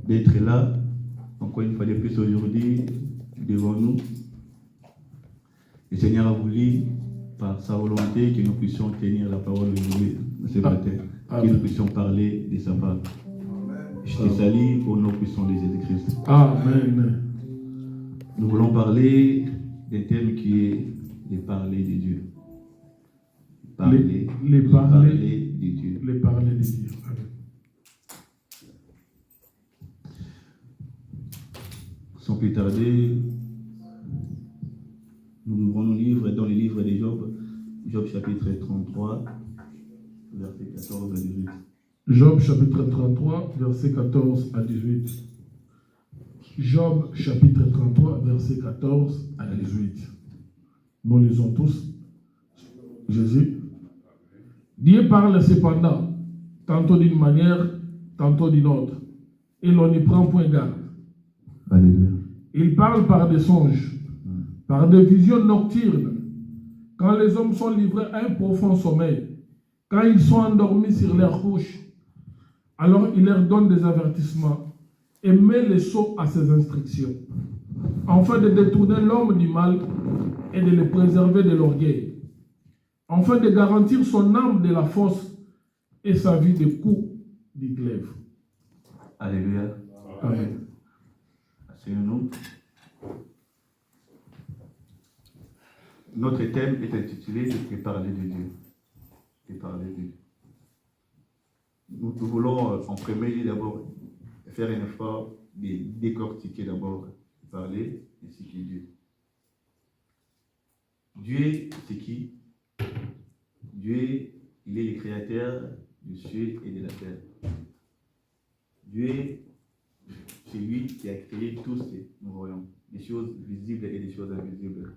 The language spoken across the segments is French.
d'être là, encore une fois de plus aujourd'hui, devant nous. Le Seigneur a voulu, par sa volonté, que nous puissions tenir la parole aujourd'hui, ce matin, que nous puissions parler de sa part. Je te salue au nom puissant de Jésus-Christ. Amen. Nous voulons parler d'un thème qui est de parler de Dieu. Parler de Dieu. Les parler de Dieu. Amen. Sans plus tarder, nous ouvrons nos livres dans le livre de Job, Job chapitre 33, verset 14 à 18. Job chapitre 33, verset 14 à 18. Job chapitre 33, verset 14 à 18. Nous lisons tous. Jésus. Dieu parle cependant, tantôt d'une manière, tantôt d'une autre, et l'on n'y prend point garde. Alléluia. Il parle par des songes, par des visions nocturnes, quand les hommes sont livrés à un profond sommeil, quand ils sont endormis sur leur couche. Alors il leur donne des avertissements et met les sots à ses instructions, afin de détourner l'homme du mal et de le préserver de l'orgueil, afin de garantir son âme de la fosse et sa vie de coups du glaive. Alléluia. Amen. Asseyons-nous. Notre thème est intitulé de parler de Dieu. De parler de Dieu. Nous voulons en premier lieu d'abord faire un effort de décortiquer d'abord, parler ainsi que Dieu. Dieu, c'est qui? Dieu, il est le créateur du ciel et de la terre. Dieu, c'est lui qui a créé tout ce que nous voyons, des choses visibles et des choses invisibles.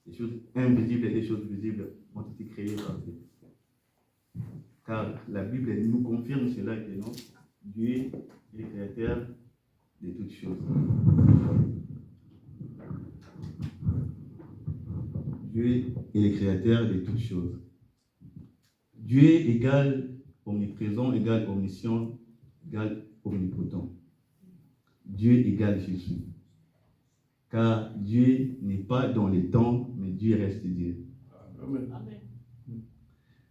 Les choses invisibles et les choses visibles ont été créées par Dieu. Car la Bible nous confirme cela que non, Dieu est le créateur de toutes choses. Dieu est le créateur de toutes choses. Dieu égale omniprésent, égale omniscient, égale omnipotent. Dieu égale Jésus. Car Dieu n'est pas dans les temps, mais Dieu reste Dieu. Amen.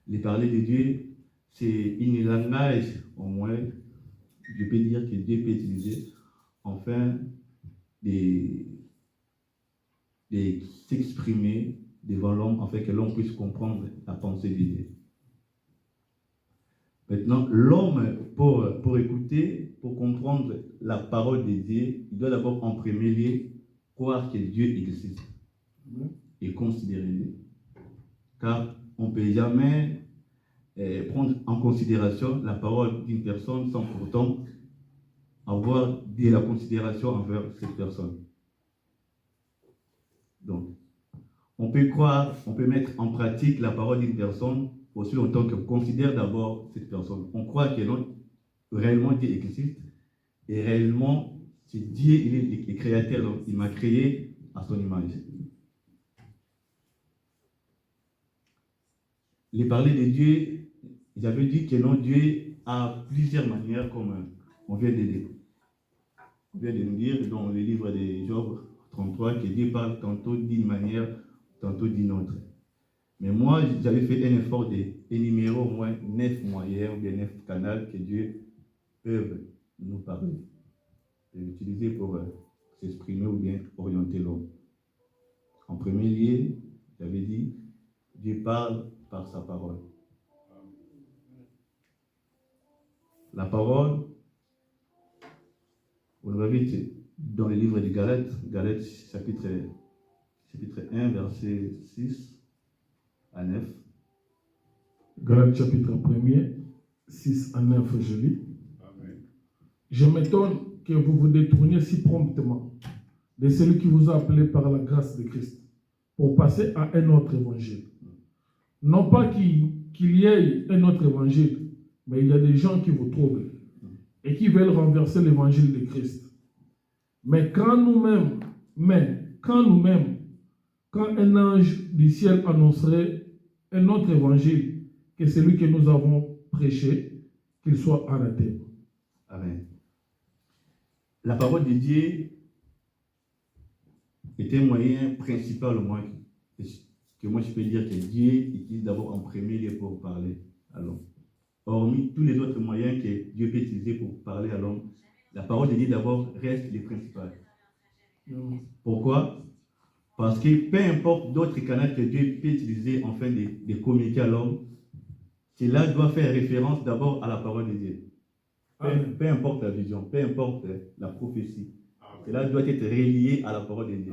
Les parler de Dieu, c'est une langage, au moins, je peux dire que Dieu peut utiliser, afin de s'exprimer devant l'homme, afin que l'homme puisse comprendre la pensée de Dieu. Maintenant, l'homme, pour écouter, pour comprendre la parole de Dieu, il doit d'abord en premier lieu croire que Dieu existe et considérer Dieu. Car on ne peut jamais prendre en considération la parole d'une personne sans pourtant avoir de la considération envers cette personne. Donc, on peut croire, on peut mettre en pratique la parole d'une personne aussi longtemps qu'on considère d'abord cette personne. On croit que non, réellement Dieu existe et réellement c'est Dieu, il est le créateur, donc il m'a créé à son image. Les parler de Dieu, j'avais dit que non, Dieu a plusieurs manières, comme on vient de nous dire dans le livre de Job 33, que Dieu parle tantôt d'une manière, tantôt d'une autre. Mais moi, j'avais fait un effort d'énumérer au moins 9 moyens ou bien 9 canaux que Dieu peut nous parler. Et l'utiliser pour s'exprimer ou bien orienter l'homme. En premier lieu, j'avais dit, Dieu parle par sa parole. La parole, vous l'avez dans le livre de Galates chapitre 1, verset 6 à 9. Galates chapitre 1er, 6 à 9, je lis. Amen. Je m'étonne que vous vous détourniez si promptement de celui qui vous a appelé par la grâce de Christ pour passer à un autre évangile. Non pas qu'il y ait un autre évangile, mais il y a des gens qui vous troublent et qui veulent renverser l'évangile de Christ. Mais quand un ange du ciel annoncerait un autre évangile que celui que nous avons prêché, qu'il soit anathème. Amen. la parole de Dieu est un moyen principal au moins que moi je peux dire que Dieu utilise d'abord en premier lieu pour parler à l'homme. Hormis tous les autres moyens que Dieu peut utiliser pour parler à l'homme, la parole de Dieu d'abord reste le principal. Pourquoi? Parce que peu importe d'autres canaux que Dieu peut utiliser afin de communiquer à l'homme, cela doit faire référence d'abord à la parole de Dieu. Peu importe la vision, peu importe la prophétie, cela doit être relié à la parole de Dieu.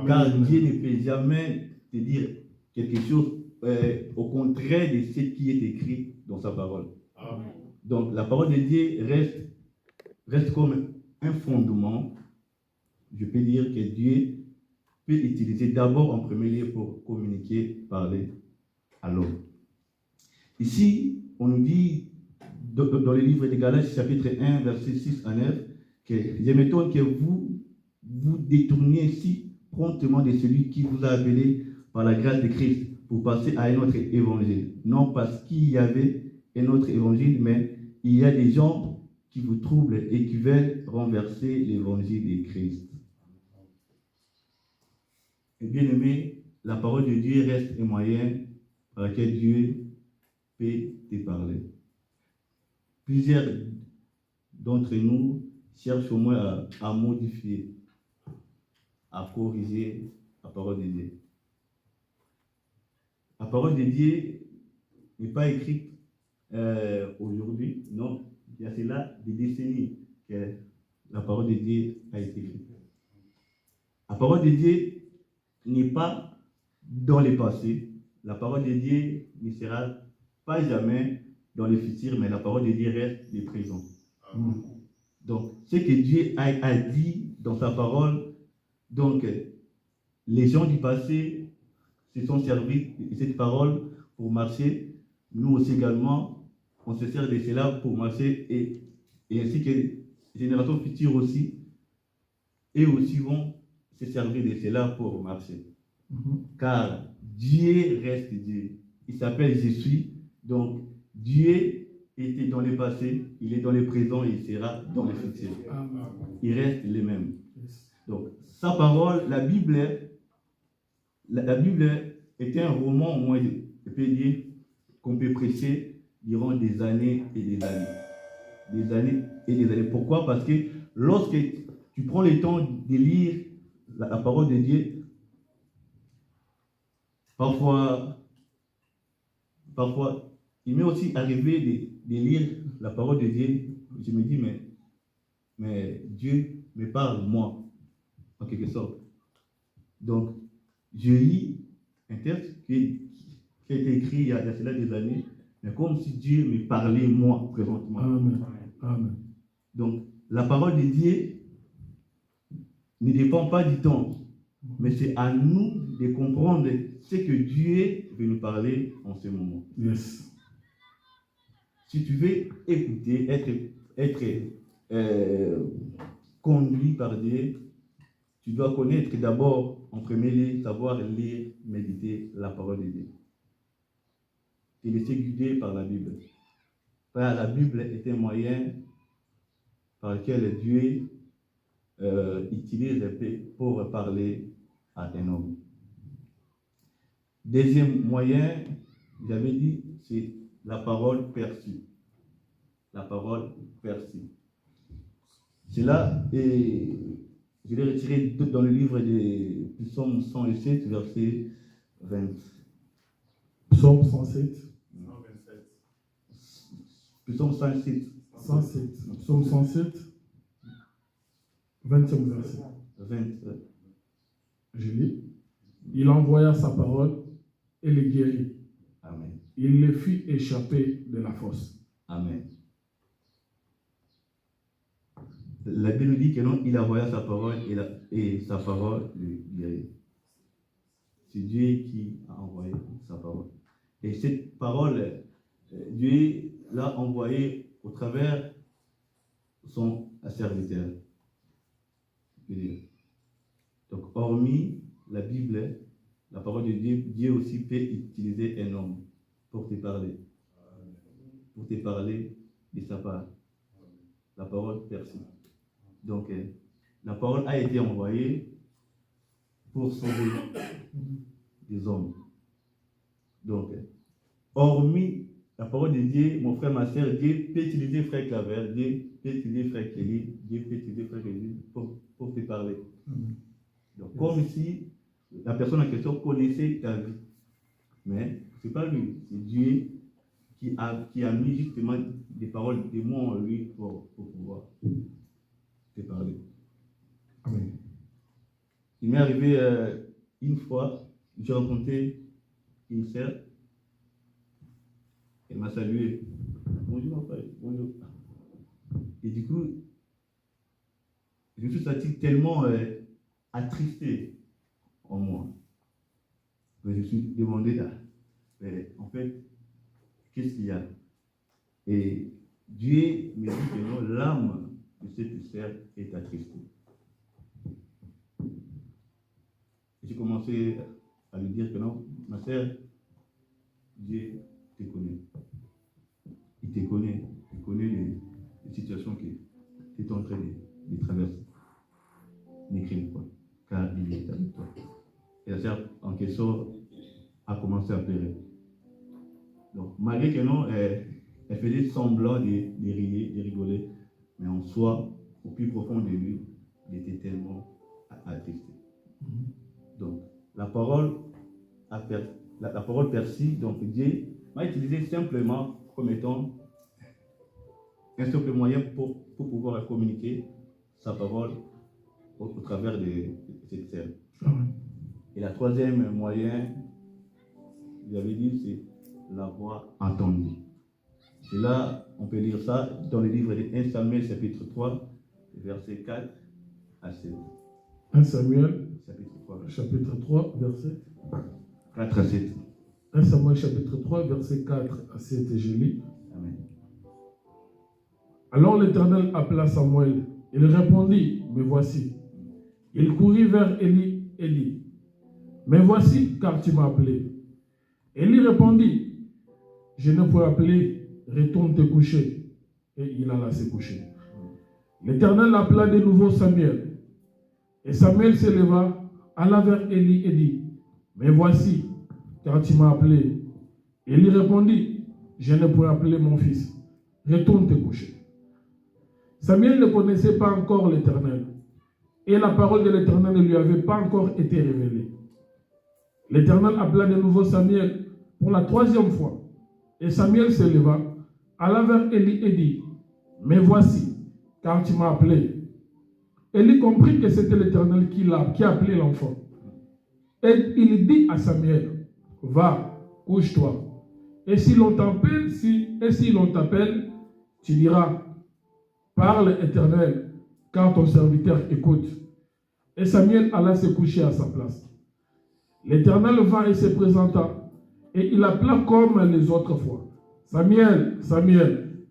Car Dieu ne peut jamais te dire quelque chose au contraire de ce qui est écrit dans sa parole. Donc la parole de Dieu reste comme un fondement. Je peux dire que Dieu peut utiliser d'abord en premier lieu pour communiquer, parler à l'homme. Ici, on nous dit dans le livre de Galates, chapitre 1, verset 6 à 9, que je m'étonne que vous détourniez si promptement de celui qui vous a appelé par la grâce de Christ pour passer à un autre évangile. Non parce qu'il y avait un autre évangile, mais il y a des gens qui vous troublent et qui veulent renverser l'évangile de Christ. Et bien aimé, la parole de Dieu reste un moyen par lequel Dieu peut te parler. Plusieurs d'entre nous cherchent au moins à modifier, à corriger la parole de Dieu. La parole de Dieu n'est pas écrite aujourd'hui, non. Il y a cela des décennies que la parole de Dieu a été écrite. La parole de Dieu n'est pas dans le passé. La parole de Dieu ne sera pas jamais dans le futur, mais la parole de Dieu reste le présent. Donc, ce que Dieu a dit dans sa parole, donc, les gens du passé se sont servis de cette parole pour marcher. Nous aussi également, on se sert de cela pour marcher et ainsi que les générations futures aussi, et aussi vont se servir de cela pour marcher. Car Dieu reste Dieu. Il s'appelle Je suis. Donc, Dieu était dans le passé, il est dans le présent et il sera dans le futur. Il reste le même. Donc, sa parole, la Bible est un roman, au moins, je peux dire, qu'on peut prêcher durant des années et des années. Des années et des années. Pourquoi? Parce que lorsque tu prends le temps de lire la parole de Dieu, parfois, il m'est aussi arrivé de lire la parole de Dieu. Je me dis, mais Dieu me parle, moi, en quelque sorte. Donc, je lis un texte qui a été écrit il y a cela des années, mais comme si Dieu me parlait, moi, présentement. Amen. Amen. Donc, la parole de Dieu ne dépend pas du temps, mais c'est à nous de comprendre ce que Dieu veut nous parler en ce moment. Yes. Si tu veux écouter, être conduit par Dieu, tu dois connaître d'abord, en premier lieu, savoir lire, méditer la parole de Dieu. Te laisser guider par la Bible. Car la Bible est un moyen par lequel Dieu utilise pour parler à un homme. Deuxième moyen, j'avais dit, c'est la parole perçue. La parole perçue. Cela est, je l'ai retiré dans le livre de Psaume 107, verset 20. Psaume 107. Psaume 107. 107. Psaume 107. 20e verset. 20. Je lis. Il envoya sa parole et les guérit. Amen. Il les fit échapper de la fosse. Amen. La Bible dit que non, il envoya sa parole et sa parole lui guérit. C'est Dieu qui a envoyé sa parole. Et cette parole, Dieu l'a envoyée au travers son serviteur. Donc, hormis la Bible, la parole de Dieu, Dieu aussi peut utiliser un homme pour te parler. Pour te parler de sa part. La parole perçue. Donc, la parole a été envoyée pour sauver des hommes. Donc, hormis la parole de Dieu, mon frère, ma soeur, Dieu peut utiliser frère Claver, Dieu peut utiliser frère Kelly, Dieu peut utiliser frère Kelly pour te parler. Donc, comme si la personne en question connaissait ta vie. Mais ce n'est pas lui, c'est Dieu qui a mis justement des paroles, des mots en lui pour pouvoir te parler. Amen. Il m'est arrivé une fois, j'ai rencontré une sœur, elle m'a salué. Bonjour mon frère, bonjour. Et du coup, je me suis senti tellement attristé en moi. Mais je me suis demandé là, en fait, qu'est-ce qu'il y a? Et Dieu me dit que non, l'âme de cette sœur est attristée. J'ai commencé à lui dire que non, ma sœur, Dieu te connaît. Il te connaît. Il connaît les situations que tu es en train de traverser. N'écris pas, car il est avec toi. Et la sœur en question a commencé à pleurer. Donc, malgré que non, elle faisait semblant de rire, de rigoler, mais en soi, au plus profond de lui, il était tellement attristé. Donc, la parole persiste, donc Dieu m'a utilisé simplement comme étant un simple moyen pour pouvoir communiquer sa parole au travers de cette sœur. Et la troisième moyen, j'avais dit, c'est la voix entendue. Et là, on peut lire ça dans le livre de 1 Samuel chapitre 3, versets 4 à 7. 1 Samuel Chapitre 3, verset 4 à 7. 1 Samuel chapitre 3, verset 4 à 7, et je lis. Amen. Alors l'Éternel appela Samuel. Il répondit, me voici. Il courut vers Élie et dit, me voici, car tu m'as appelé. Élie répondit, je ne peux appeler, retourne te coucher. Et il alla se coucher. L'Éternel appela de nouveau Samuel. Et Samuel se leva, alla vers Élie et dit, me voici, car tu m'as appelé. Élie répondit, je ne peux appeler mon fils, retourne te coucher. Samuel ne connaissait pas encore l'Éternel, et la parole de l'Éternel ne lui avait pas encore été révélée. L'Éternel appela de nouveau Samuel pour la troisième fois, et Samuel se leva, alla vers Élie et dit, me voici, car tu m'as appelé. Élie comprit que c'était l'Éternel qui a appelé l'enfant. Et il dit à Samuel, va, couche-toi. Et si l'on t'appelle, tu diras, parle Éternel, car ton serviteur écoute. Et Samuel alla se coucher à sa place. L'Éternel vint et se présenta, et il appela comme les autres fois, Samuel, Samuel.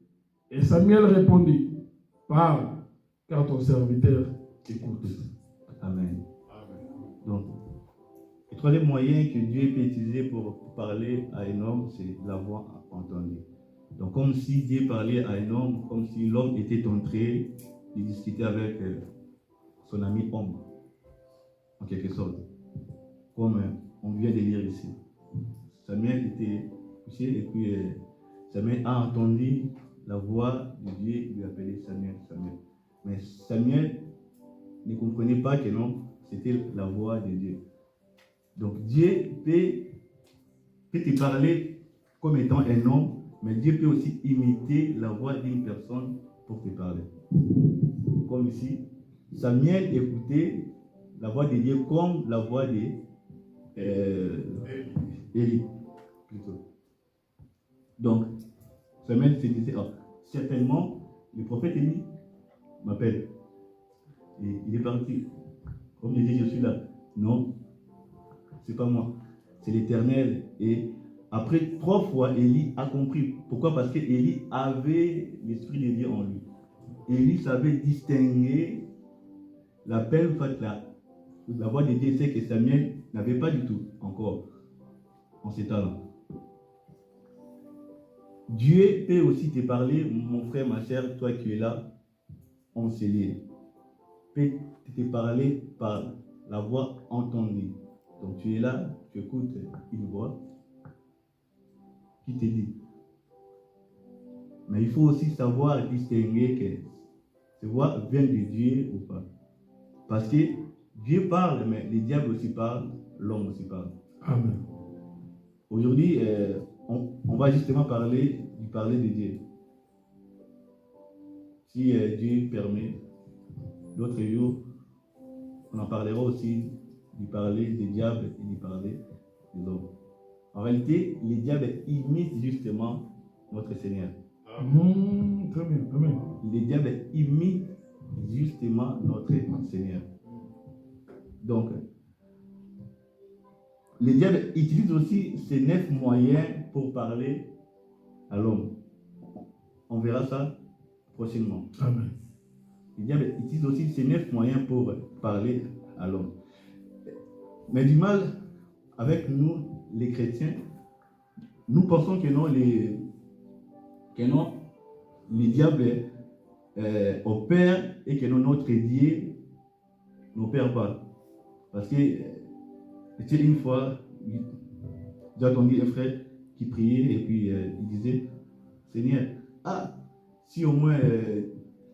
Et Samuel répondit, parle, car ton serviteur écoute. Amen. Donc, le troisième moyen que Dieu peut utiliser pour parler à un homme, c'est la voix entendue. Donc, comme si Dieu parlait à un homme, comme si l'homme était en train de discuter avec son ami homme, en quelque sorte. Comme on vient de lire ici. Samuel était couché et puis Samuel a entendu la voix de Dieu lui appeler Samuel, Samuel. Mais Samuel ne comprenait pas que non, c'était la voix de Dieu. Donc Dieu peut te parler comme étant un homme, mais Dieu peut aussi imiter la voix d'une personne pour te parler. Comme ici, Samuel écoutait la voix de Dieu comme la voix de Élie, plutôt. Donc, Samuel se disait, certainement, le prophète Élie m'appelle. Et il est parti. Comme il dit, je suis là. Non, c'est pas moi. C'est l'Éternel. Et après 3 fois, Élie a compris. Pourquoi? Parce que Élie avait l'Esprit de Dieu en lui. Élie savait distinguer l'appel, la voix de Dieu, c'est que Samuel n'avait pas du tout encore en ces talents. Dieu peut aussi te parler, mon frère, ma chère, toi qui es là, on s'est lié. peut te parler par la voix entendue. Donc tu es là, tu écoutes une voix qui te dit. Mais il faut aussi savoir distinguer que cette voix vient de Dieu ou pas. Parce que Dieu parle, mais le diable aussi parle, l'homme aussi parle. Amen. Aujourd'hui, on va justement parler de Dieu. Si Dieu permet, l'autre jour, on en parlera aussi du parler des diables et du parler des hommes. En réalité, les diables imitent justement notre Seigneur. Très bien. Amen. Les diables imitent justement notre Seigneur. Donc, les diables utilisent aussi ces 9 moyens pour parler à l'homme. On verra ça prochainement. Amen. Les diables utilisent aussi ces 9 moyens pour parler à l'homme. Mais du mal, avec nous, les chrétiens, nous pensons que non, les diables opèrent et que non, notre Dieu n'opère pas. Parce que, c'était une fois, j'ai entendu un frère qui priait et puis il disait, Seigneur, si au moins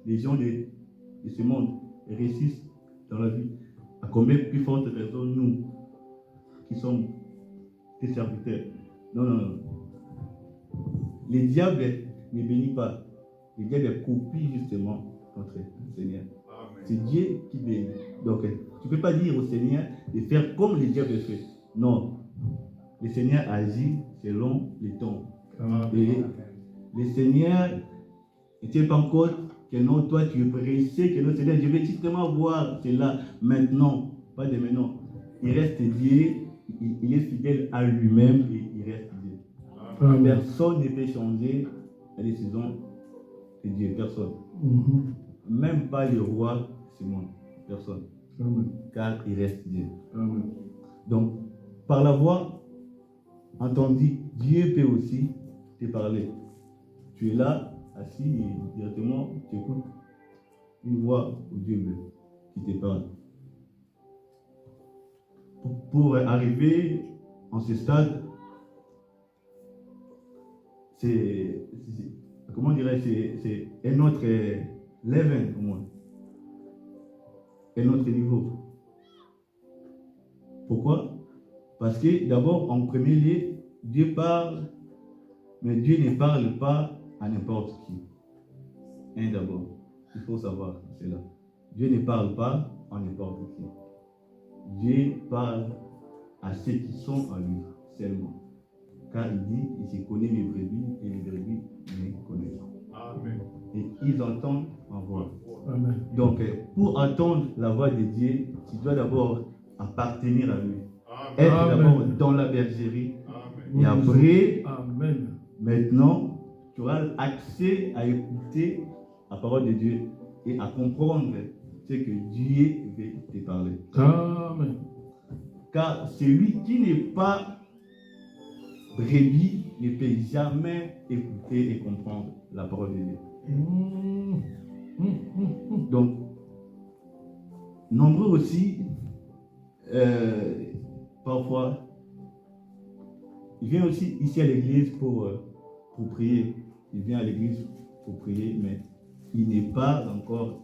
les gens de ce monde réussissent dans la vie, à combien plus forte raison nous, qui sommes tes serviteurs. Non. Les diables ne bénissent pas. Les diables copient justement notre Seigneur. Amen. C'est Dieu qui bénit. Donc, tu ne peux pas dire au Seigneur de faire comme les diables font. Non. Le Seigneur agit selon les temps. Et le Seigneur ne tient pas compte que non, toi tu es pressé, que non, Seigneur, je vais justement voir cela maintenant, pas de maintenant. Il reste Dieu, il est fidèle à lui-même et il reste Dieu. Amen. Personne ne peut changer la décision de Dieu, personne. Même pas le roi de ce monde, personne. Amen. Car il reste Dieu. Amen. Donc, par la voix entendue, Dieu peut aussi te parler. Tu es là, assis, et directement, tu écoutes une voix ou Dieu qui te parle. Pour arriver en ce stade, c'est comment dirais-je, c'est un autre level au moins, un autre niveau. Pourquoi? Parce que d'abord, en premier lieu, Dieu parle, mais Dieu ne parle pas à n'importe qui. D'abord, il faut savoir cela. Dieu ne parle pas à n'importe qui. Dieu parle à ceux qui sont à lui seulement. Car il dit, il se connaît mes brebis et les brebis me connaissent. Amen. Et ils entendent ma voix. Amen. Donc, pour entendre la voix de Dieu, tu dois d'abord appartenir à lui. Amen. Être d'abord dans la bergerie. Amen. Et après, Amen. Maintenant, tu auras accès à écouter la parole de Dieu et à comprendre ce que Dieu veut te parler. Amen. Car celui qui n'est pas brebis ne peut jamais écouter et comprendre la parole de Dieu. Donc, nombreux aussi, parfois, il vient aussi ici à l'église pour prier. Il vient à l'église pour prier, mais il n'est pas encore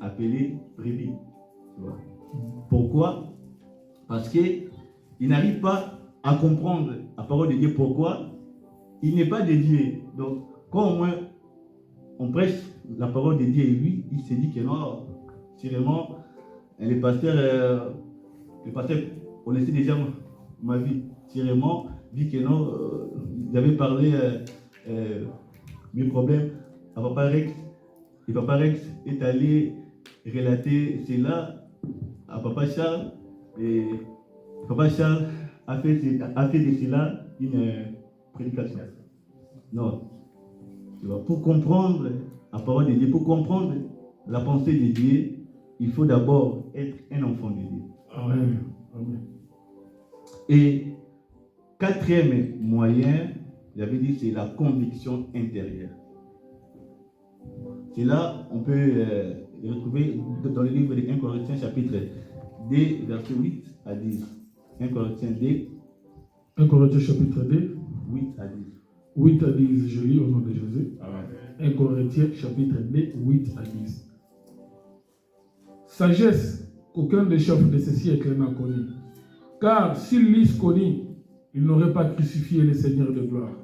appelé brebis. Pourquoi? Parce qu'il n'arrive pas à comprendre la parole de Dieu. Pourquoi? Il n'est pas de Dieu. Donc, quand au moins on prêche la parole de Dieu et lui, il se dit que non, sûrement, le pasteur connaissait déjà ma vie. Sûrement, dit que non, j'avais parlé du problème à Papa Rex. Et Papa Rex est allé relater cela à Papa Charles. Et Papa Charles a fait de cela une prédication. Non. Pour comprendre la parole de Dieu, pour comprendre la pensée de Dieu, il faut d'abord être un enfant de Dieu. Amen. Amen. Et quatrième moyen, j'avais dit, c'est la conviction intérieure. C'est là, on peut retrouver dans le livre de 1 Corinthiens chapitre 2, verset 8 à 10. 1 Corinthiens 2, 1 Corinthiens chapitre 2, 8 à 10. 8 à 10, je lis au nom de Jésus. Amen. 1 Corinthiens chapitre 2, 8 à 10. Sagesse qu'aucun des chefs de ce siècle n'a connue. Car s'ils l'eussent connue, ils n'auraient pas crucifié le Seigneur de gloire.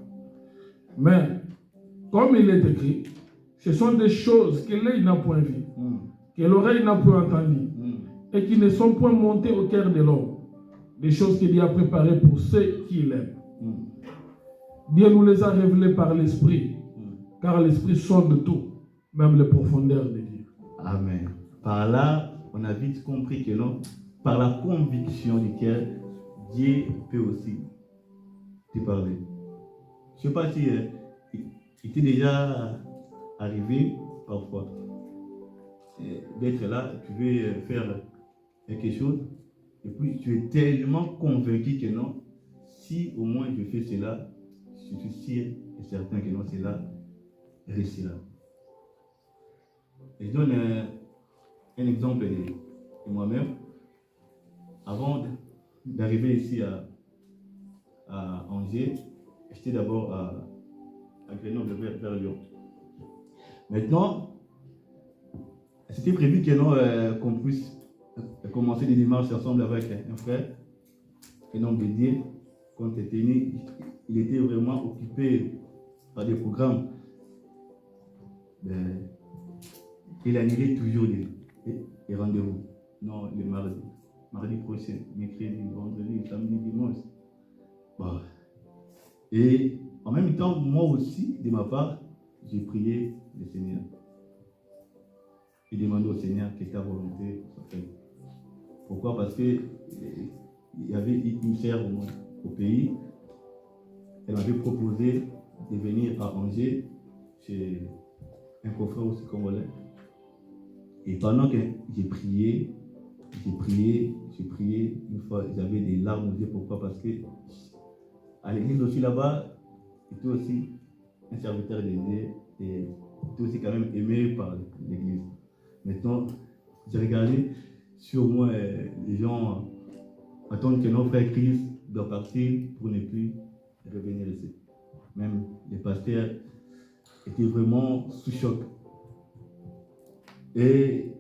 Mais, comme il est écrit, ce sont des choses que l'œil n'a point vues, que l'oreille n'a point entendues, et qui ne sont point montées au cœur de l'homme. Des choses qu'il y a préparées pour ceux qui l'aiment. Dieu nous les a révélées par l'Esprit, car l'Esprit sonde tout, même les profondeurs de Dieu. Amen. Par là, on a vite compris que non, par la conviction du cœur, Dieu peut aussi te parler. Je ne sais pas si il t'est déjà arrivé parfois d'être là, tu veux faire quelque chose, et puis tu es tellement convaincu que non, si au moins je fais cela, je suis sûr et certain que non, cela réussira. Et je donne un exemple de moi-même. Avant d'arriver ici à Angers, j'étais d'abord à Grenoble vers Lyon. Maintenant, c'était prévu que non, qu'on puisse commencer des démarches ensemble avec un frère, un homme dédié. Quand il était vraiment occupé par des programmes. Il annulait toujours les rendez-vous. Non, le mardi prochain, mercredi, vendredi, samedi, dimanche. Bon. Et en même temps, moi aussi, de ma part, j'ai prié le Seigneur. J'ai demandé au Seigneur que ta volonté soit faite. Pourquoi? Parce que il y avait une sœur au pays. Elle m'avait proposé de venir à Angers chez un confrère aussi congolais. Et pendant que j'ai prié, une fois j'avais des larmes aux yeux. Pourquoi? Parce que à l'église aussi là-bas, j'étais aussi un serviteur de Dieu et j'étais aussi quand même aimé par l'église. Maintenant, j'ai regardé sur moi, les gens attendent que nos frères Christ doivent partir pour ne plus revenir ici. Même les pasteurs étaient vraiment sous choc. Et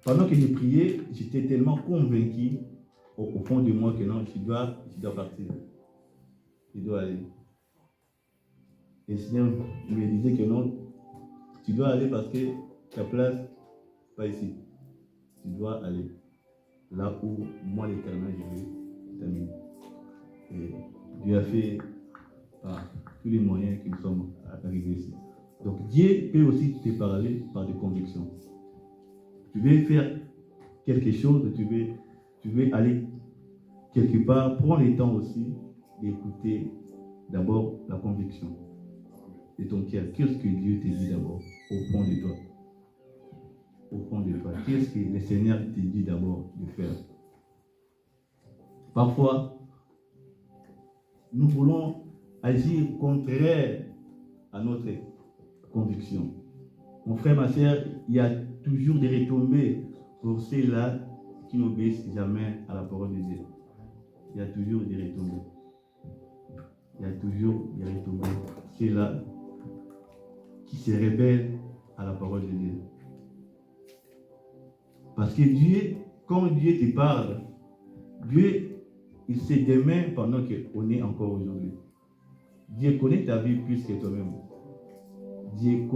pendant que j'ai prié, j'étais tellement convaincu au fond de moi que non, je dois partir. Je dois aller. Et le Seigneur me disait que non, tu dois aller parce que ta place, pas ici. Tu dois aller là où moi, l'Éternel, je vais t'amener. Et Dieu a fait tous les moyens que nous sommes arrivés ici. Donc Dieu peut aussi te parler par des convictions. Tu veux faire quelque chose, tu veux aller quelque part, prends le temps aussi d'écouter d'abord la conviction de ton cœur. Qu'est-ce que Dieu te dit d'abord au fond de toi? Au fond de toi. Qu'est-ce que le Seigneur te dit d'abord de faire? Parfois, nous voulons agir contraire à notre conviction. Mon frère, ma soeur, il y a toujours des retombées pour ceux-là qui n'obéissent jamais à la parole de Dieu. Il y a toujours des retombées. Il y a toujours des retombées. Ceux-là qui se rebellent à la parole de Dieu. Parce que Dieu, quand Dieu te parle, Dieu, il sait demain pendant qu'on est encore aujourd'hui. Dieu connaît ta vie plus que toi-même. Dieu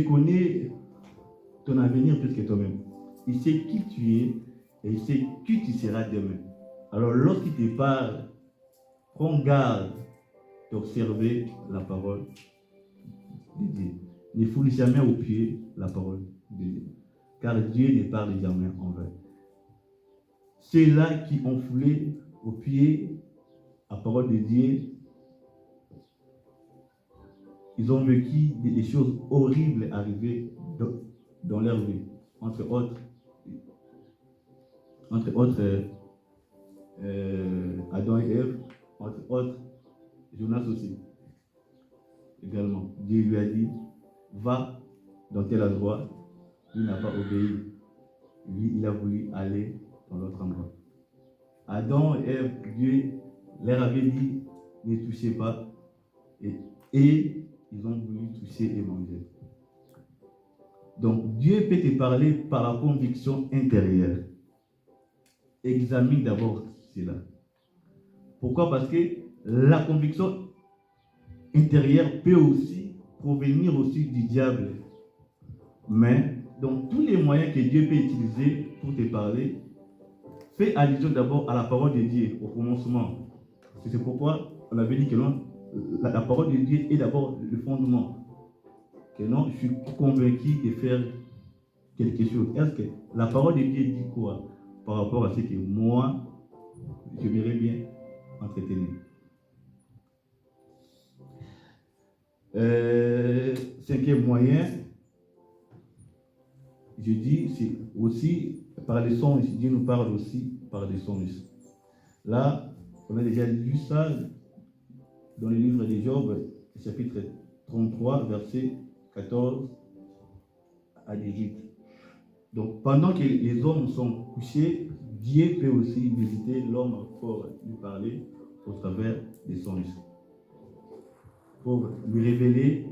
connaît ton avenir plus que toi-même. Il sait qui tu es et il sait qui tu seras demain. Alors lorsqu'il te parle, prends garde d'observer la parole de Dieu. Ne foule jamais au pied la parole de Dieu. Car Dieu ne parle jamais en vain. Ceux-là qui ont foulé au pied la parole de Dieu, ils ont vécu des choses horribles arriver dans leur vie. Entre autres, Adam et Ève, entre autres, Jonas aussi. également. Dieu lui a dit, va dans tel endroit. Il n'a pas obéi. Lui, il a voulu aller dans l'autre endroit. Adam et Ève, Dieu leur avait dit, ne touchez pas. Et ils ont voulu toucher et manger. Donc, Dieu peut te parler par la conviction intérieure. Examine d'abord cela. Pourquoi? Parce que la conviction intérieure peut aussi provenir aussi du diable. Mais, donc, tous les moyens que Dieu peut utiliser pour te parler, fais allusion d'abord à la parole de Dieu au commencement. C'est pourquoi on avait dit que non, la parole de Dieu est d'abord le fondement. Que non, je suis convaincu de faire quelque chose. Est-ce que la parole de Dieu dit quoi par rapport à ce que moi, j'aimerais bien entretenir? Cinquième moyen, je dis, c'est aussi par les songes. Dieu nous parle aussi par les songes. Là, on a déjà lu ça dans le livre de Job, chapitre 33, verset 14 à 18. Donc, pendant que les hommes sont couchés, Dieu peut aussi visiter l'homme pour lui parler au travers des songes, pour lui révéler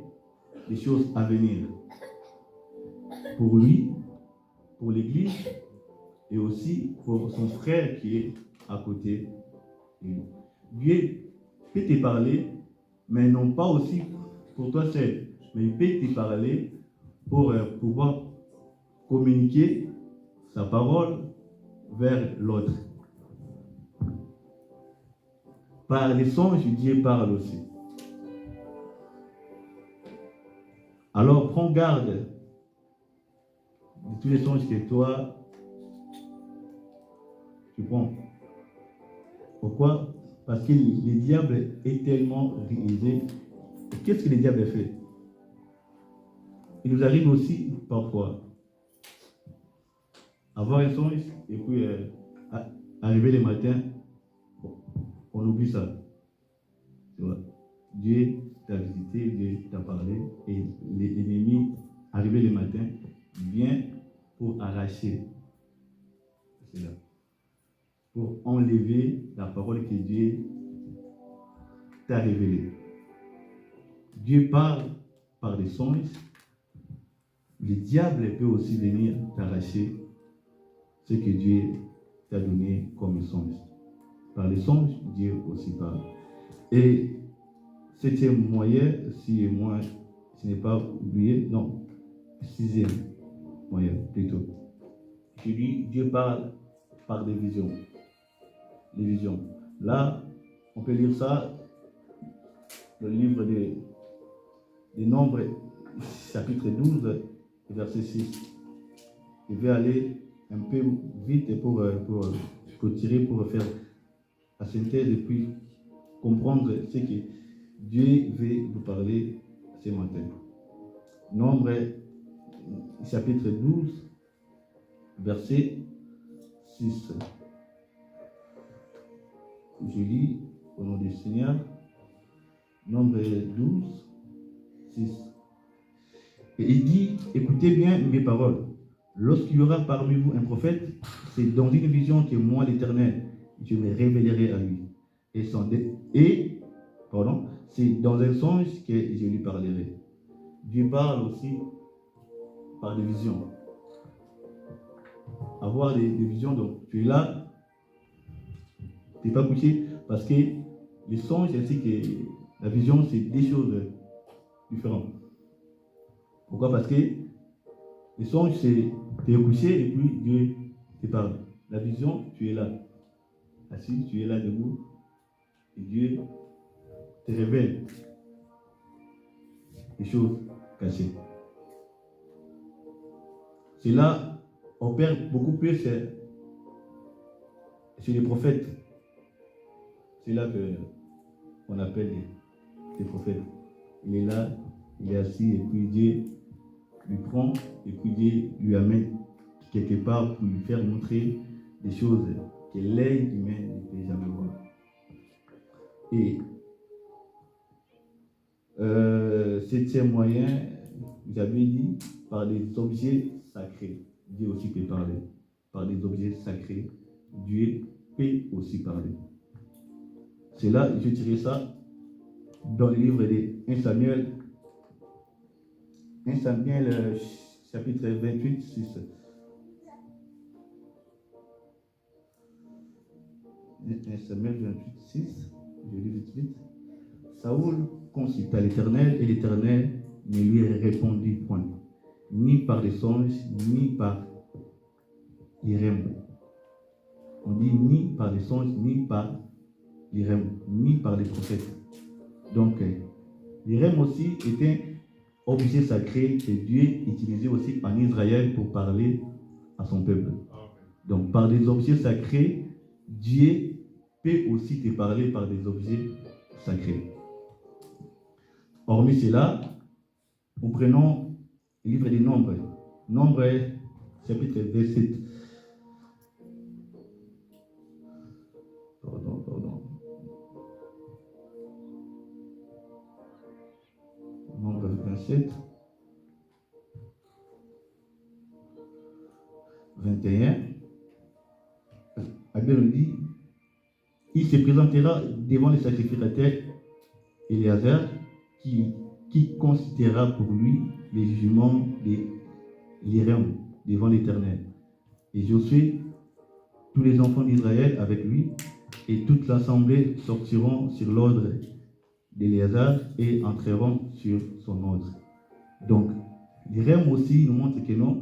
des choses à venir, pour lui, pour l'Église, et aussi pour son frère qui est à côté de lui. Dieu peut te parler, mais non pas aussi pour toi seul, mais il peut te parler pour pouvoir communiquer sa parole vers l'autre. Par les songes, Dieu parle aussi. Alors prends garde de tous les songes que toi tu prends. Pourquoi? Parce que le diable est tellement réalisé. Qu'est-ce que le diable fait? Il nous arrive aussi parfois avoir un songe et puis arriver le matin, bon, on oublie ça. Tu vois? Dieu t'a visité, Dieu t'a parlé et l'ennemi, arrivé le matin, vient pour arracher cela, pour enlever la parole que Dieu t'a révélée. Dieu parle par des songes. Le diable peut aussi venir t'arracher ce que Dieu t'a donné comme songe. Par les songes, Dieu aussi parle. Et septième moyen, si moi, je n'ai pas oublié, non, sixième moyen plutôt. Je dis, Dieu parle par des visions. Des visions. Là, on peut lire ça dans le livre des Nombres, chapitre 12, verset 6. Je vais aller un peu vite pour tirer, pour faire la synthèse et puis comprendre ce que Dieu veut nous parler ce matin. Nombre, chapitre 12, verset 6. Je lis au nom du Seigneur. Nombre 12, 6. Et il dit, écoutez bien mes paroles. Lorsqu'il y aura parmi vous un prophète, c'est dans une vision que moi, l'Éternel, je me révélerai à lui. C'est dans un songe que je lui parlerai. Dieu parle aussi par des visions. Avoir des visions, donc tu es là, tu n'es pas couché, parce que les songes ainsi que la vision, c'est des choses différentes. Pourquoi? Parce que les songes, c'est tu es couché et puis Dieu te parle. La vision, tu es là, assis, tu es là debout, et Dieu te révèle des choses cachées. Cela opère beaucoup plus chez les prophètes. C'est là qu'on appelle les prophètes. Il est là, il est assis, et puis Dieu lui prend, et puis Dieu lui amène quelque part pour lui faire montrer des choses que l'œil humain ne peut jamais voir. Et septième moyen, vous avez dit, par des objets sacrés. Dieu aussi peut parler. Par des objets sacrés, Dieu peut aussi parler. C'est là, je dirais ça, dans le livre de 1 Samuel, chapitre 28, 6. 1 Samuel 28, 6, je lis vite vite. Saoul consulta l'Éternel et l'Éternel ne lui répondit point, ni par des songes, ni par les rêves. On dit ni par des songes, ni par les rêves, ni par les prophètes. Donc, les rêves aussi étaient objets sacrés que Dieu utilisait aussi en Israël pour parler à son peuple. Donc, par des objets sacrés, Dieu peut aussi te parler par des objets sacrés. Hormis cela, nous prenons le livre des Nombres. Nombres, chapitre 27. Pardon. Nombre 27. 21. La Bible nous dit, il se présentera devant le sacrificateur Éléazar qui considérera pour lui les jugements de l'Irem devant l'Éternel. Et Josué, tous les enfants d'Israël avec lui, et toute l'assemblée sortiront sur l'ordre d'Éléazar et entreront sur son ordre. Donc, l'Irem aussi nous montre que non,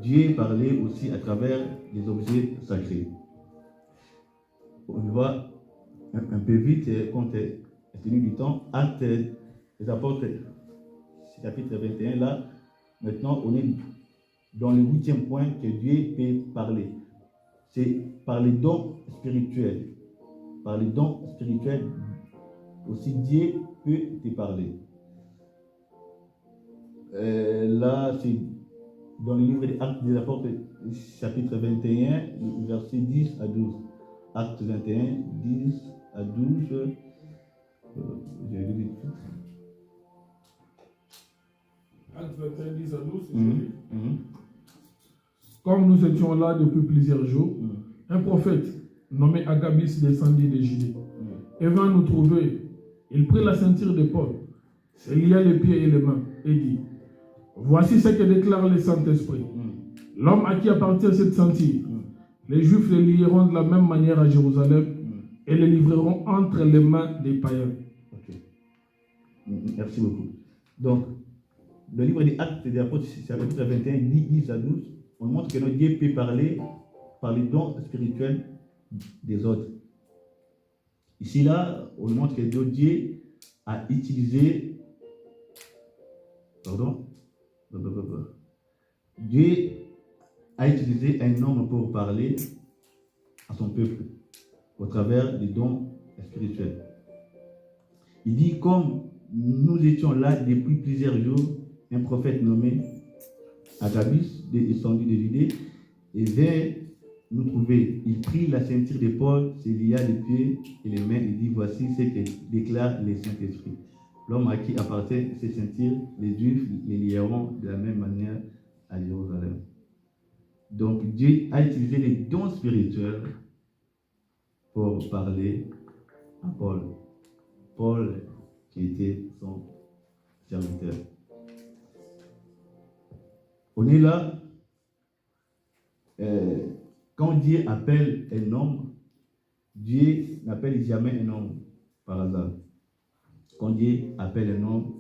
Dieu parlait aussi à travers les objets sacrés. On va un peu vite, compte tenu du temps, Actes des Apôtres, chapitre 21, là, maintenant on est dans le 8e point que Dieu peut parler. C'est par les dons spirituels. Par les dons spirituels, aussi Dieu peut te parler. Là, c'est dans le livre des Actes des Apôtres, chapitre 21, versets 10 à 12. Acte 21, 10 à 12. Je lis vite. Acte 21, 10 à 12. Comme nous étions là depuis plusieurs jours, un prophète nommé Agabus descendit de Judée et vint nous trouver. Il prit la ceinture de Paul, se lia les pieds et les mains et dit: voici ce que déclare le Saint-Esprit. L'homme à qui appartient cette ceinture, les Juifs le lieront de la même manière à Jérusalem et le livreront entre les mains des païens. Ok. Merci beaucoup. Donc, le livre des Actes des Apôtres, chapitre 21, 10 à 12, on montre que notre Dieu peut parler par les dons spirituels des autres. Ici, là, on montre que notre Dieu a utilisé. Dieu a utilisé un homme pour parler à son peuple au travers des dons spirituels. Il dit, comme nous étions là depuis plusieurs jours, un prophète nommé Agabus, descendu de Judée, et vint nous trouver. Il prit la ceinture de Paul, se lia les pieds et les mains, et dit, voici ce que déclare le Saint-Esprit. L'homme à qui appartient ces ceintures, les Juifs les lieront de la même manière à Jérusalem. Donc Dieu a utilisé les dons spirituels pour parler à Paul. Paul qui était son serviteur. On est là, quand Dieu appelle un homme, Dieu n'appelle jamais un homme par hasard. Quand Dieu appelle un homme,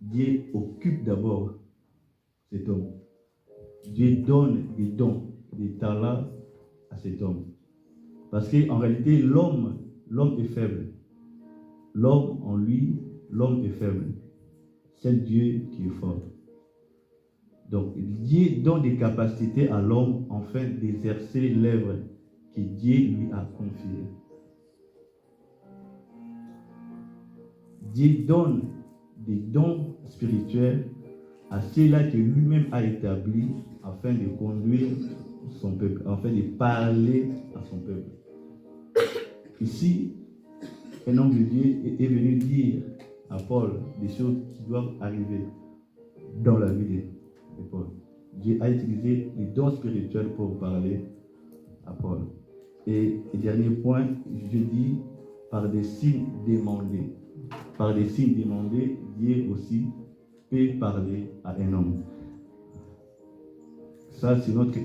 Dieu occupe d'abord cet homme. Dieu donne des dons, des talents à cet homme. Parce qu'en réalité, l'homme est faible. L'homme en lui, l'homme est faible. C'est Dieu qui est fort. Donc, Dieu donne des capacités à l'homme afin d'exercer l'œuvre que Dieu lui a confiée. Dieu donne des dons spirituels à ceux-là que lui-même a établis afin de conduire son peuple, afin de parler à son peuple. Ici, un homme de Dieu est venu dire à Paul des choses qui doivent arriver dans la vie de Paul. Dieu a utilisé les dons spirituels pour parler à Paul. Et dernier point, je dis par des signes demandés. Par des signes demandés, Dieu aussi peut parler à un homme. Ça, c'est notre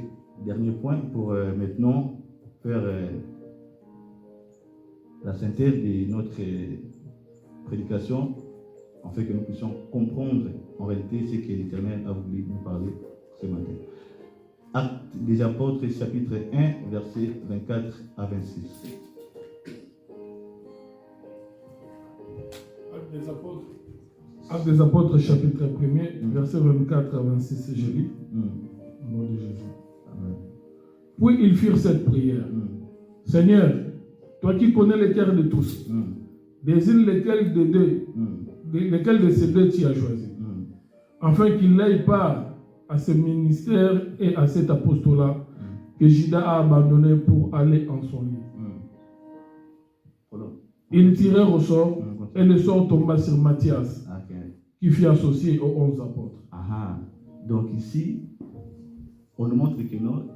dernier point pour maintenant faire la synthèse de notre prédication, en fait que nous puissions comprendre en réalité ce que l'Éternel a voulu nous parler ce matin. Actes des Apôtres, chapitre 1, versets 24 à 26. Actes des Apôtres, chapitre 1er, versets 24 à 26, je lis. Au nom de Jésus. Amen. Puis ils firent cette prière. Seigneur, toi qui connais les cœurs de tous, désigne lesquels de ces deux tu as choisi, afin qu'il n'aille pas à ce ministère et à cet apostolat que Judas a abandonné pour aller en son lit. Ils tirèrent au sort et le sort tomba sur Matthias, qui fut associé aux 11 apôtres. Donc ici, on nous montre que non,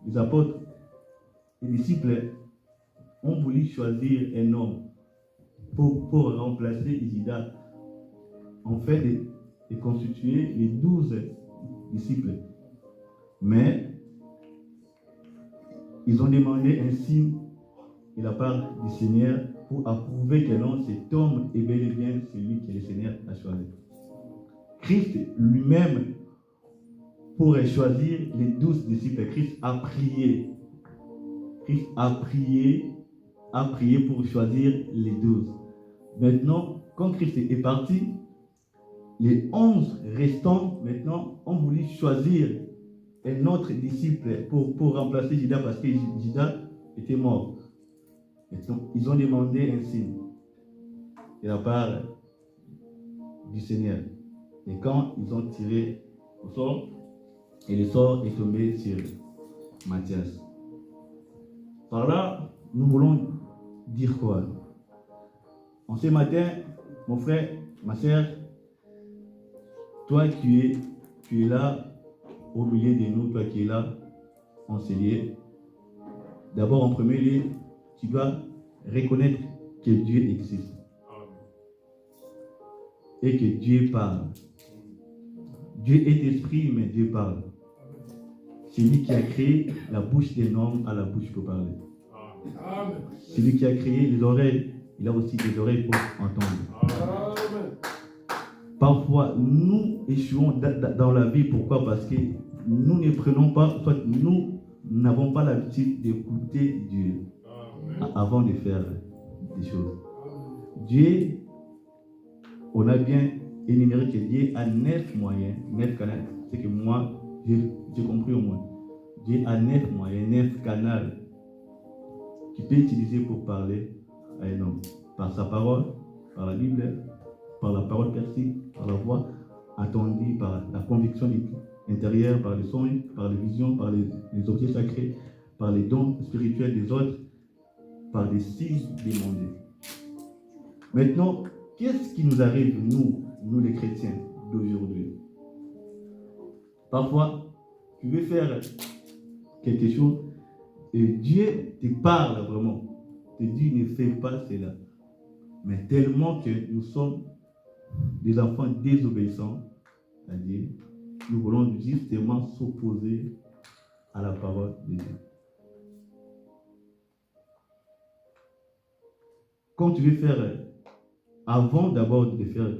les apôtres, les disciples ont voulu choisir un homme pour remplacer Judas, en fait de constituer les 12 disciples. Mais ils ont demandé un signe de la part du Seigneur pour approuver que non, cet homme est bel et bien celui que le Seigneur a choisi. Christ lui-même, pour choisir les 12 disciples, Christ a prié. Christ a prié pour choisir les 12. Maintenant, quand Christ est parti, les 11 restants, maintenant, ont voulu choisir un autre disciple pour remplacer Judas parce que Judas était mort. Maintenant, ils ont demandé un signe de la part du Seigneur. Et quand ils ont tiré au sort, et le sort est tombé sur Matthias. Par là, nous voulons dire quoi? En ce matin, mon frère, ma soeur, toi qui es là au milieu de nous, toi qui es là enseigné, d'abord en premier lieu, tu dois reconnaître que Dieu existe et que Dieu parle. Dieu est esprit, mais Dieu parle. C'est lui qui a créé la bouche d'un homme à la bouche pour parler. C'est lui qui a créé les oreilles. Il a aussi des oreilles pour entendre. Parfois, nous échouons dans la vie. Pourquoi? Parce que nous ne prenons pas, soit nous n'avons pas l'habitude d'écouter Dieu avant de faire des choses. Dieu, on a bien énuméré que Dieu a 9 moyens, 9 canaux. C'est que moi, j'ai compris au moins. Dieu a 9 moyens, 9 canaux qu'il peut utiliser pour parler à un homme. Par sa parole, par la Bible, par la parole perçue, par la voix entendue, par la conviction intérieure, par les songes, par les visions, par les objets sacrés, par les dons spirituels des autres, par des signes demandés. Maintenant, qu'est-ce qui nous arrive, nous les chrétiens d'aujourd'hui? Parfois, tu veux faire quelque chose et Dieu te parle vraiment. Te dit ne fais pas cela. Mais tellement que nous sommes des enfants désobéissants à Dieu, nous voulons justement s'opposer à la parole de Dieu. Quand tu veux faire, avant d'abord de faire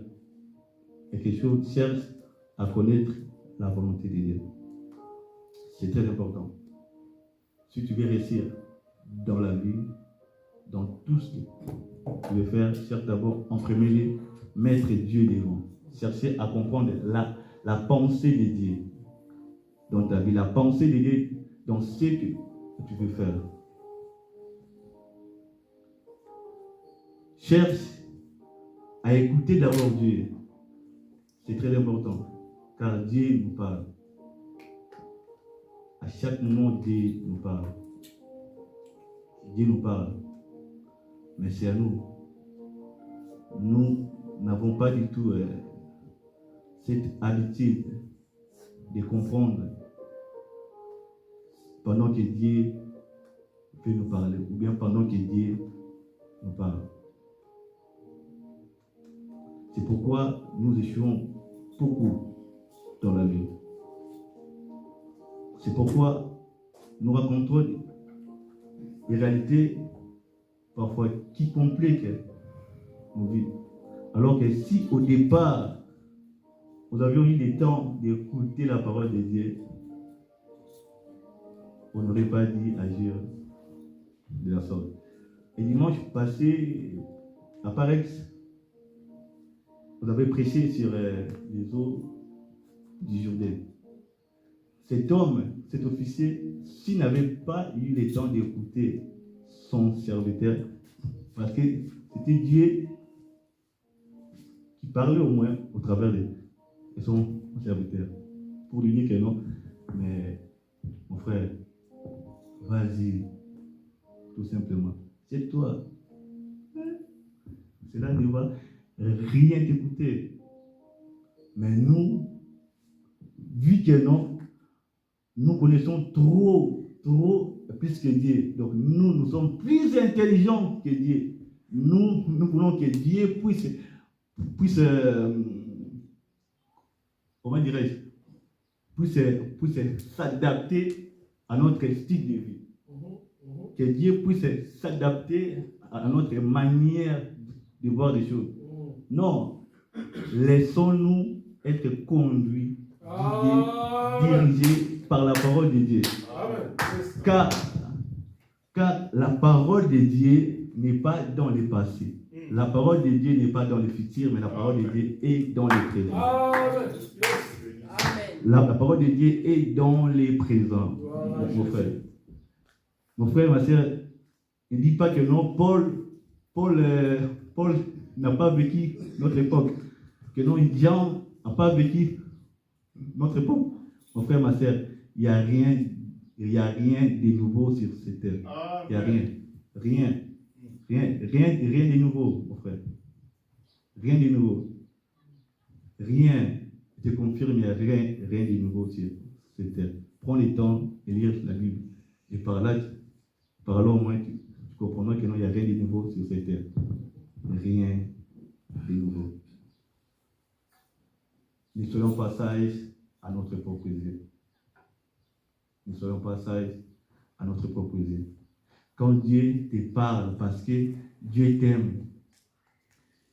quelque chose, cherche à connaître la volonté de Dieu. C'est très important. Si tu veux réussir dans la vie, dans tout ce que tu veux faire, cherche d'abord en premier lieu, mettre Dieu devant. Chercher à comprendre la pensée de Dieu dans ta vie, la pensée de Dieu dans ce que tu veux faire. Cherche à écouter d'abord Dieu. C'est très important, car Dieu nous parle. À chaque moment, Dieu nous parle. Dieu nous parle. Mais c'est à nous. Nous n'avons pas du tout cette habitude de comprendre pendant que Dieu peut nous parler, ou bien pendant que Dieu nous parle. C'est pourquoi nous échouons beaucoup dans la vie. C'est pourquoi nous racontons des réalités parfois qui compliquent nos vies. Alors que si au départ, nous avions eu le temps d'écouter la parole de Dieu, on n'aurait pas dû agir de la sorte. Et dimanche passé, à Parex, vous avez prêché sur les eaux du Jourdain. Cet homme, cet officier, s'il n'avait pas eu le temps d'écouter son serviteur, parce que c'était Dieu qui parlait au moins au travers de son serviteur, pour lui dire que non, mais mon frère, vas-y, tout simplement, c'est toi. Cela ne va rien t'écouter. Mais nous, vu que non, nous connaissons trop plus que Dieu. Donc nous sommes plus intelligents que Dieu. Nous voulons que Dieu puisse comment dirais-je, puisse s'adapter à notre style de vie. Que Dieu puisse s'adapter à notre manière de voir les choses. Non, laissons-nous être conduits, dirigés par la parole de Dieu. Car la parole de Dieu n'est pas dans le passé. La parole de Dieu n'est pas dans le futur, mais la parole de Dieu est dans le présent. La parole de Dieu est dans les présents, mon frère. Mon frère, ma soeur, ne dis pas que non, Paul n'a pas vécu notre époque, que non, Jean n'a pas vécu notre époque. Mon frère, ma soeur, il n'y a rien de nouveau sur cette terre. Il n'y a rien de nouveau, mon frère. Rien de nouveau. Rien. Je te confirme, il n'y a rien de nouveau sur cette terre. Prends le temps de lire la Bible. Et par là au moins, tu comprendras que non, il n'y a rien de nouveau sur cette terre. Rien de nouveau. Ne soyons pas sages à notre propre yeux. Ne soyons pas sages à notre propre yeux. Quand Dieu te parle, parce que Dieu t'aime,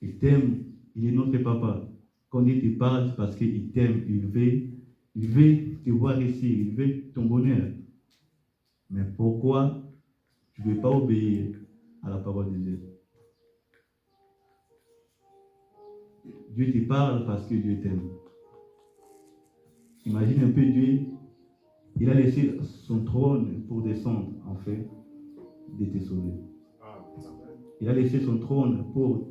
il t'aime, il est notre papa. Quand Dieu te parle, c'est parce qu'il t'aime, il veut te voir ici, il veut ton bonheur. Mais pourquoi tu ne veux pas obéir à la parole de Dieu? Dieu te parle parce que Dieu t'aime. Imagine un peu Dieu, il a laissé son trône pour descendre, en fait, de te sauver. Il a laissé son trône pour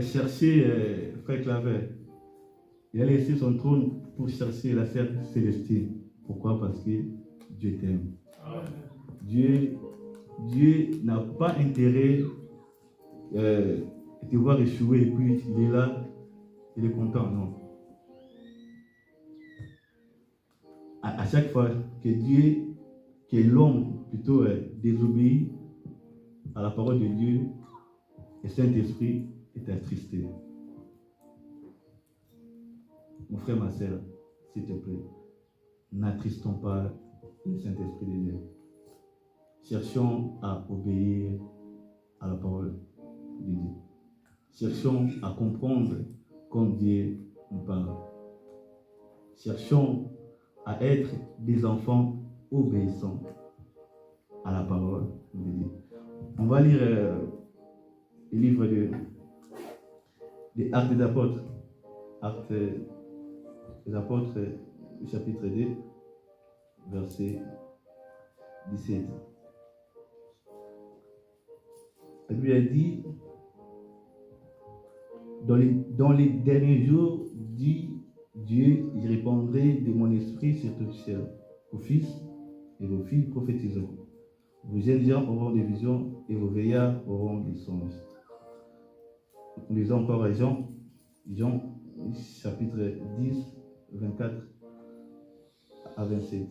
chercher Frère Claver. Il a laissé son trône pour chercher la sphère célestine. Pourquoi? Parce que Dieu t'aime. Dieu n'a pas intérêt de te voir échouer et puis il est là, il est content. Non. À chaque fois que l'homme plutôt désobéit à la parole de Dieu, le Saint-Esprit est attristé. Mon frère, ma soeur, s'il te plaît, n'attristons pas le Saint-Esprit de Dieu. Cherchons à obéir à la parole de Dieu. Cherchons à comprendre comme Dieu nous parle. Cherchons à être des enfants obéissants à la parole de Dieu. On va lire le livre des Actes des Apôtres. Actes des Apôtres, chapitre 2, verset 17. La Bible a dit, dans les derniers jours, dit Dieu, je répandrai de mon esprit sur toute chair. Vos fils et vos filles prophétiseront. Vos jeunes gens auront des visions et vos veillards auront des songes. Nous lisons encore Jean chapitre 10, 24 à 27.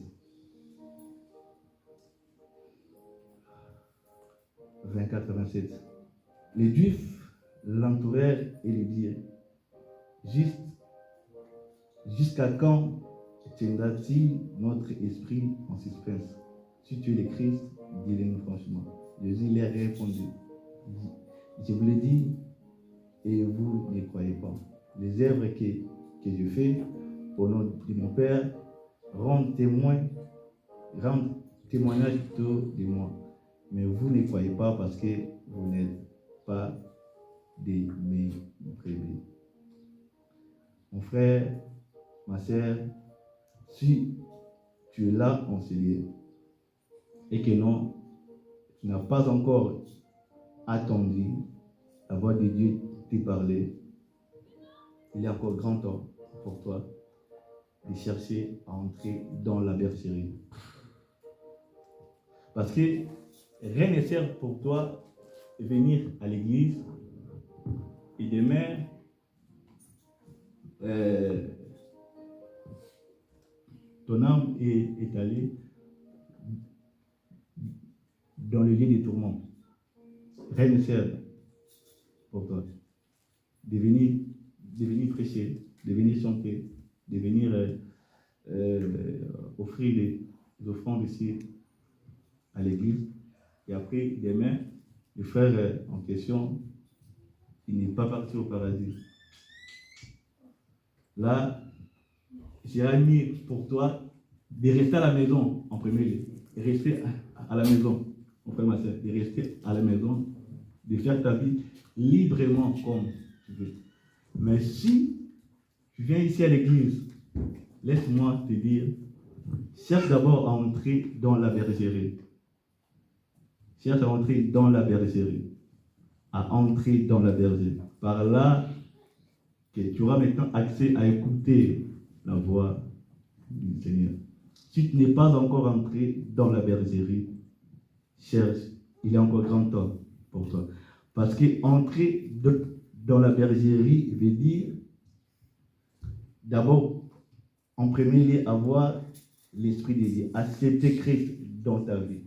24 à 27. Les Juifs l'entourèrent et lui dirent, jusqu'à quand tiendra-t-il notre esprit en suspense? Si tu es le Christ, dis-le-nous franchement. Jésus leur répondit, je vous l'ai dit et vous ne croyez pas. Les œuvres que je fais au nom de mon Père rendent témoignage de moi. Mais vous ne croyez pas parce que vous n'êtes pas de mes brebis. Mon frère, ma sœur, si tu es là en Seigneur et que non, tu n'as pas encore attendu la voix de Dieu te parler, il est encore grand temps pour toi de chercher à entrer dans la bergerie. Parce que rien ne sert pour toi de venir à l'église et demain ton âme est allée dans le lieu des tourments. Rien ne sert pour toi de venir prêcher, de venir chanter, de venir offrir les offrandes ici à l'église. Et après, demain, le frère en question, il n'est pas parti au paradis. Là, j'ai admis pour toi de rester à la maison en premier lieu. De rester à la maison, mon frère, ma soeur, de rester à la maison, de faire ta vie librement comme tu veux. Mais si tu viens ici à l'église, laisse-moi te dire, cherche d'abord à entrer dans la bergerie. Cherche à entrer dans la bergerie. À entrer dans la bergerie. Par là, que tu auras maintenant accès à écouter la voix du Seigneur. Si tu n'es pas encore entré dans la bergerie, cherche, il est encore grand temps pour toi. Parce que entrer dans la bergerie veut dire d'abord, en premier lieu, avoir l'Esprit de Dieu, accepter Christ dans ta vie,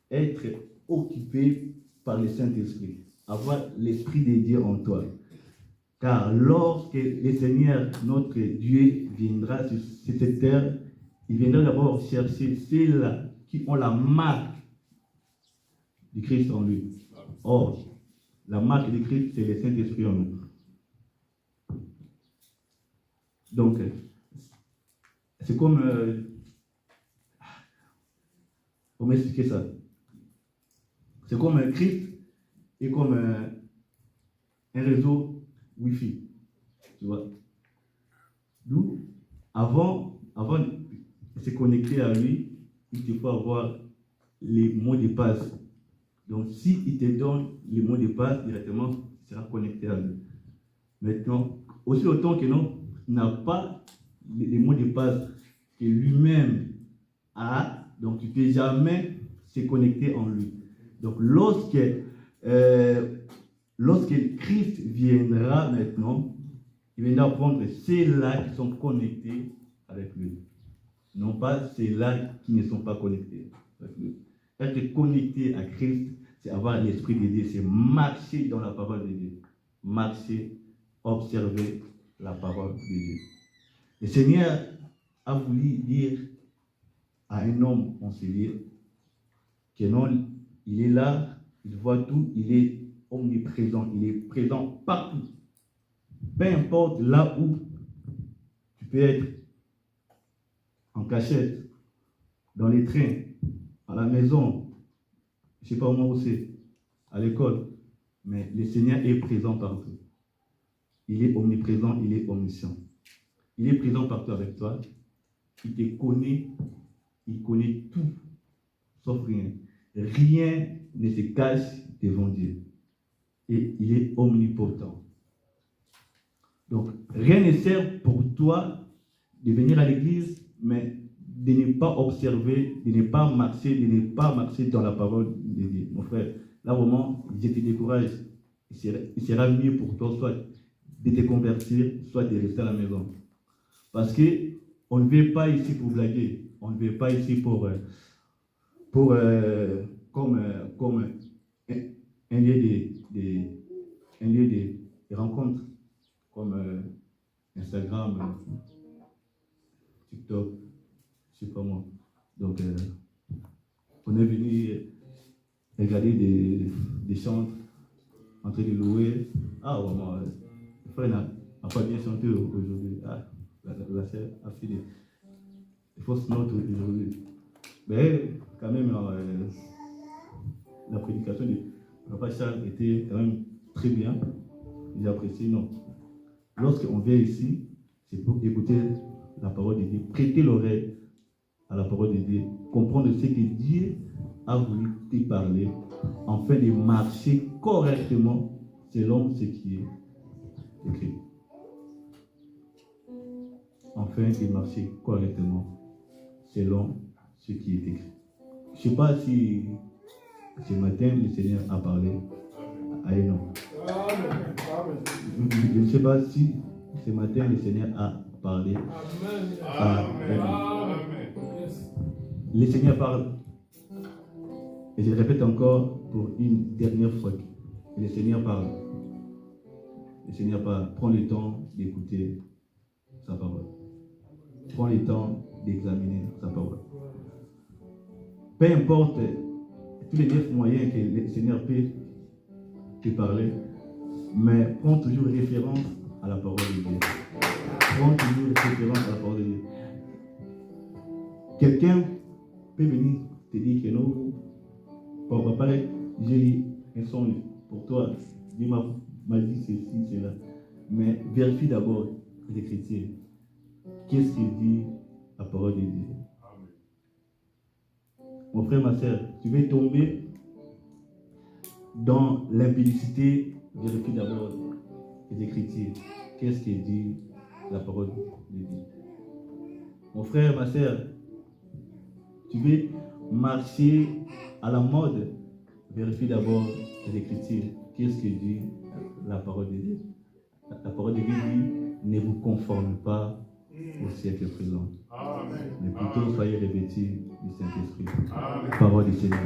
être occupé par le Saint-Esprit, avoir l'Esprit de Dieu en toi. Car lorsque le Seigneur, notre Dieu, viendra sur cette terre, il viendra d'abord chercher ceux-là qui ont la marque du Christ en lui. Or, la marque du Christ, c'est le Saint-Esprit en nous. Donc, c'est comme... comment expliquer ça? C'est comme un Christ et comme un réseau Wi-Fi. Tu vois? D'où, avant de se connecter à lui, il te faut avoir les mots de passe. Donc, s'il te donne les mots de passe, directement, tu seras connecté à lui. Maintenant, aussi autant que non, n'a pas les mots de passe que lui-même a, donc tu ne peux jamais se connecter en lui. Donc, lorsque Christ viendra maintenant, il viendra prendre ceux-là qui sont connectés avec lui. Non pas ceux-là qui ne sont pas connectés avec lui. Être connecté à Christ, c'est avoir l'Esprit de Dieu, c'est marcher dans la parole de Dieu. Marcher, observer la parole de Dieu. Le Seigneur a voulu dire à un homme conseiller que non, il est là, il voit tout, il est omniprésent, il est présent partout. Peu importe là où tu peux être, en cachette, dans les trains, à la maison, je ne sais pas où c'est, à l'école, mais le Seigneur est présent partout. Il est omniprésent, il est omniscient. Il est présent partout avec toi. Il te connaît, il connaît tout, sauf rien. Rien ne se cache devant Dieu. Et il est omnipotent. Donc, rien ne sert pour toi de venir à l'église, mais de ne pas observer, de ne pas marcher dans la parole de Dieu. Mon frère, là vraiment, je te décourage il sera mieux pour toi soit de te convertir, soit de rester à la maison. Parce qu'on ne vient pas ici pour blaguer, on ne vient pas ici comme un lieu de rencontre, comme Instagram, TikTok, je sais pas moi. Donc, on est venu regarder des chants en train de louer. Ah, vraiment, le frère n'a pas bien chanté aujourd'hui. Ah, la sœur a fait des fausses notes aujourd'hui. Mais quand même, la prédication de Papa Charles était quand même très bien. J'apprécie, non. Lorsqu'on vient ici, c'est pour écouter la parole de Dieu, prêter l'oreille à la parole de Dieu, comprendre ce que Dieu a voulu te parler, afin de marcher correctement selon ce qui est écrit. Afin de marcher correctement selon ce qui est écrit. Je ne sais pas si ce matin le Seigneur a parlé à Enoch. Je ne sais pas si ce matin le Seigneur a parlé à Enoch. Le Seigneur parle. Et je répète encore pour une dernière fois. Le Seigneur parle. Le Seigneur parle. Prends le temps d'écouter sa parole. Prends le temps d'examiner sa parole. Peu importe tous les 9 moyens que le Seigneur peut te parler, mais prends toujours référence à la parole de Dieu. Prends toujours référence à la parole de Dieu. Quelqu'un peut venir te dire que non, papa, j'ai eu un songe pour toi. Dieu m'a dit ceci, cela. Mais vérifie d'abord l'Écriture. Qu'est-ce qu'il dit la parole de Dieu? Mon frère, ma soeur, tu veux tomber dans l'impudicité, vérifie d'abord les Écritures. Qu'est-ce qu'il dit la parole de Dieu? Mon frère, ma soeur, tu veux marcher à la mode, vérifie d'abord les Écritures. Qu'est-ce que dit la parole de Dieu? La parole de Dieu dit, ne vous conformez pas au siècle présent, mais plutôt soyez revêtus du Saint-Esprit. Parole du Seigneur.